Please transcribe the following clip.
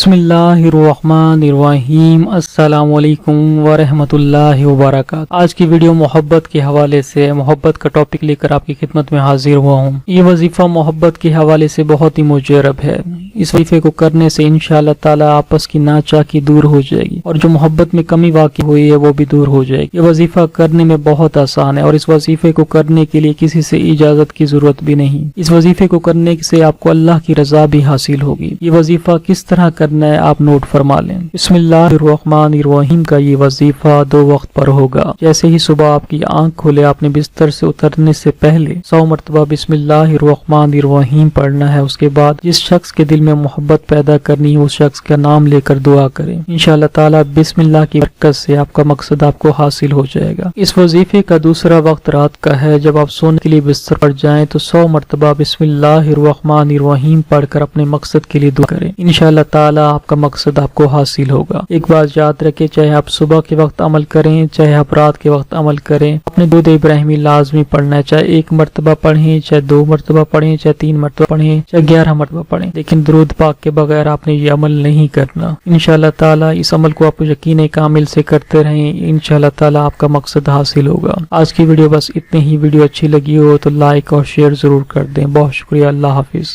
बिस्मिल्लाहिर्रहमानिर्रहीम। अस्सलाम वालेकुम वरहमतुल्लाहि वबरकातुहू। आज की वीडियो मोहब्बत के हवाले से मोहब्बत का टॉपिक लेकर आपकी खिदमत में हाजिर हुआ हूँ। ये वजीफा मोहब्बत के हवाले से बहुत ही मुजरब है। इस वजीफे को करने से इंशाअल्लाह ताला आपस की नाचाकी दूर हो जाएगी और जो मोहब्बत में कमी वाक़ई हुई है वो भी दूर हो जाएगी। ये वजीफा करने में बहुत आसान है और इस वजीफे को करने के लिए किसी से इजाजत की जरूरत भी नहीं। इस वजीफे को करने से आपको अल्लाह की रजा भी हासिल होगी। ये वजीफा किस तरह करना है आप नोट फरमा लें। बिस्मिल्लाहिर्रहमानिर्रहीम का ये वजीफा 2 वक्त पर होगा। जैसे ही सुबह आपकी आंख खुले आपने बिस्तर से उतरने से पहले 100 मरतबा बिस्मिल्लाहिर्रहमानिर्रहीम पढ़ना है। उसके बाद जिस शख्स के दिल में मोहब्बत पैदा करनी है उस शख्स का नाम लेकर दुआ करें। इंशाअल्लाह ताला बिस्मिल्लाह की बरकत से आपका मकसद आपको हासिल हो जाएगा। इस वजीफे का दूसरा वक्त रात का है। जब आप सोने के लिए बिस्तर पर जाएं तो 100 मरतबा बिस्मिल्लाहिर्रहमानिर्रहीम पढ़कर अपने मकसद के लिए दुआ करें। इंशाअल्लाह ताला आपका मकसद आपको हासिल होगा। एक बात याद रखें, चाहे आप सुबह के वक्त अमल करें चाहे आप रात के वक्त अमल करें, अपने दुरूद इब्राहिमी लाजमी पढ़ना है। चाहे 1 मरतबा पढ़ें, चाहे 2 मरतबा पढ़ें, चाहे 3 मरतबा पढ़ें, चाहे 11 मरतबा पढ़ें, लेकिन दुरूद पाक के बगैर आपने ये अमल नहीं करना। इंशाअल्लाह ताला इस अमल को आप यकीन कामिल से करते रहें। इंशाअल्लाह ताला आपका मकसद हासिल होगा। आज की वीडियो बस इतनी ही। वीडियो अच्छी लगी हो तो लाइक और शेयर जरूर कर दें। बहुत शुक्रिया। अल्लाह हाफिज।